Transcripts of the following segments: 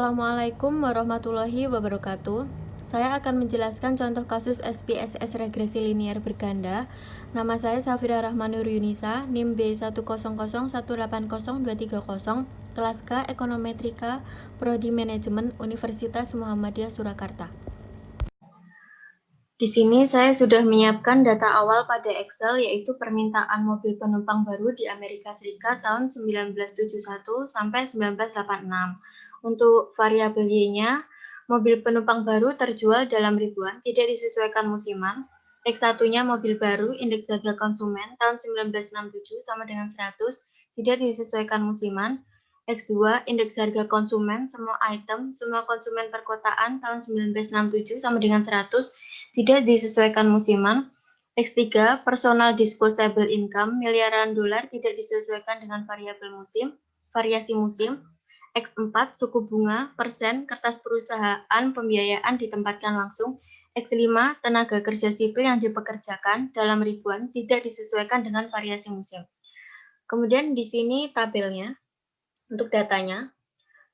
Assalamualaikum warahmatullahi wabarakatuh. Saya akan menjelaskan contoh kasus SPSS regresi linier berganda. Nama saya Safira Rahmanur Yunisa, NIM B100180230, kelas K Ekonometrika, Prodi Manajemen, Universitas Muhammadiyah Surakarta. Di sini saya sudah menyiapkan data awal pada Excel, yaitu permintaan mobil penumpang baru di Amerika Serikat tahun 1971 sampai 1986. Untuk variabel Y-nya, mobil penumpang baru terjual dalam ribuan, tidak disesuaikan musiman. X1-nya mobil baru, indeks harga konsumen tahun 1967 sama dengan 100, tidak disesuaikan musiman. X2, indeks harga konsumen, semua item, semua konsumen perkotaan tahun 1967 sama dengan 100, tidak disesuaikan musiman. X3, personal disposable income, miliaran dolar, tidak disesuaikan dengan variasi musim. X4, suku bunga, persen, kertas perusahaan, pembiayaan ditempatkan langsung. X5, tenaga kerja sipil yang dipekerjakan dalam ribuan, tidak disesuaikan dengan variasi musim. Kemudian di sini tabelnya untuk datanya.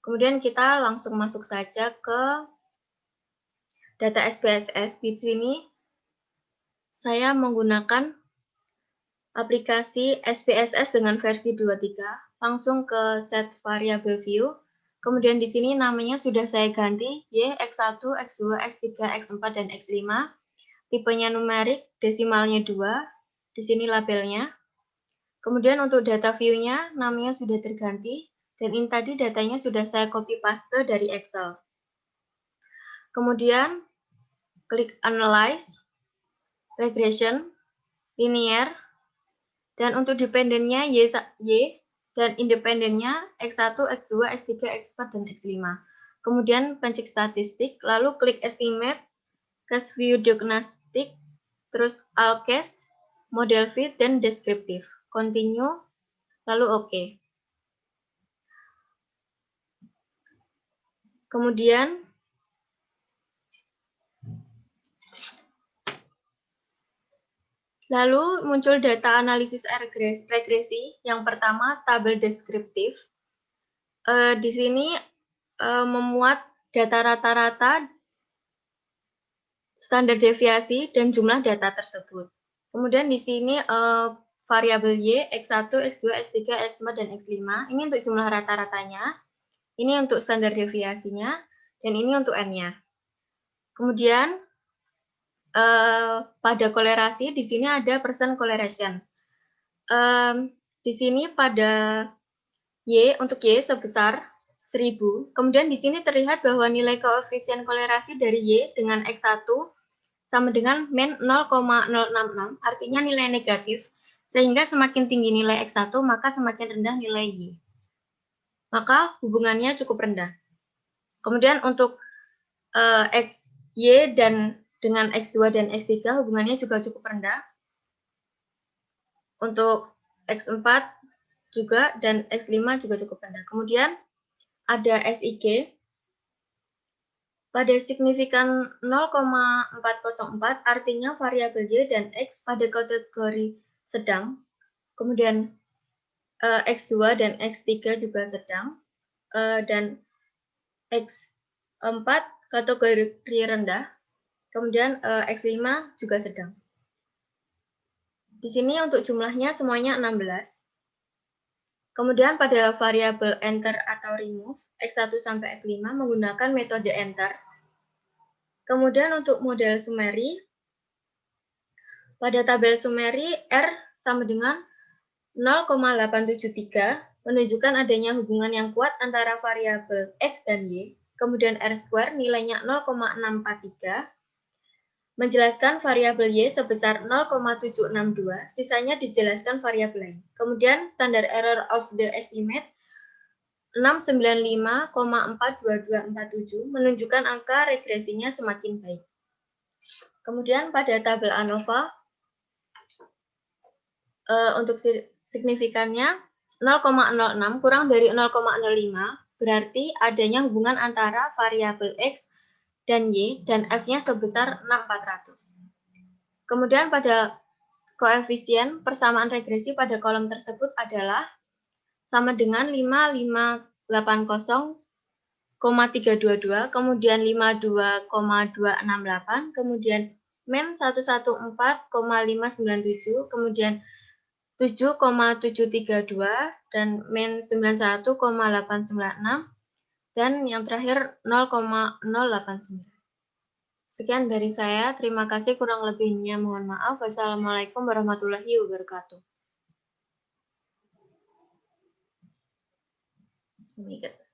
Kemudian kita langsung masuk saja ke data SPSS. Di sini saya menggunakan aplikasi SPSS dengan versi 23, langsung ke set variable view. Kemudian di sini namanya sudah saya ganti Y, X1, X2, X3, X4, dan X5. Tipenya numerik, desimalnya 2. Di sini labelnya. Kemudian untuk data view-nya namanya sudah terganti, dan ini tadi datanya sudah saya copy paste dari Excel. Kemudian klik Analyze, Regression, Linear, dan untuk dependennya Y dan independennya X1, X2, X3, X4, dan X5. Kemudian pencik statistik, lalu klik Estimate, Cash View Diagnostic, terus All Cash, Model Fit, dan Descriptive. Continue, lalu OK. Kemudian lalu muncul data analisis regresi. Yang pertama, tabel deskriptif. Di sini memuat data rata-rata, standar deviasi, dan jumlah data tersebut. Kemudian di sini variabel Y, X1, X2, X3, X4, dan X5. Ini untuk jumlah rata-ratanya. Ini untuk standar deviasinya. Dan ini untuk N-nya. Kemudian pada kolerasi, di sini ada percent correlation. Di sini pada Y, untuk Y sebesar 1000. Kemudian di sini terlihat bahwa nilai koefisien kolerasi dari Y dengan X1 sama dengan min 0,066, artinya nilai negatif. Sehingga semakin tinggi nilai X1, maka semakin rendah nilai Y. Maka hubungannya cukup rendah. Kemudian untuk Y dan dengan X2 dan X3 hubungannya juga cukup rendah. Untuk X4 juga dan X5 juga cukup rendah. Kemudian ada SIG. Pada signifikan 0,404 artinya variabel Y dan X pada kategori sedang. Kemudian X2 dan X3 juga sedang. Dan X4 kategori rendah. Kemudian X5 juga sedang. Di sini untuk jumlahnya semuanya 16. Kemudian pada variabel enter atau remove, X1 sampai X5 menggunakan metode enter. Kemudian untuk model summary, pada tabel summary R sama dengan 0,873, menunjukkan adanya hubungan yang kuat antara variabel X dan Y. Kemudian R square nilainya 0,643, menjelaskan variabel Y sebesar 0,762, sisanya dijelaskan variabel lain. Kemudian standard error of the estimate 695,42247 menunjukkan angka regresinya semakin baik. Kemudian pada tabel ANOVA, untuk signifikannya 0,06 kurang dari 0,05, berarti adanya hubungan antara variabel X dan Y dan F-nya sebesar 6400. Kemudian pada koefisien persamaan regresi pada kolom tersebut adalah sama dengan 5580,0 322, kemudian 52,268, kemudian men 114,597, kemudian 7,732, dan men 91,896, dan yang terakhir 0,089. Sekian dari saya, terima kasih, kurang lebihnya mohon maaf. Wassalamualaikum warahmatullahi wabarakatuh. Demikian.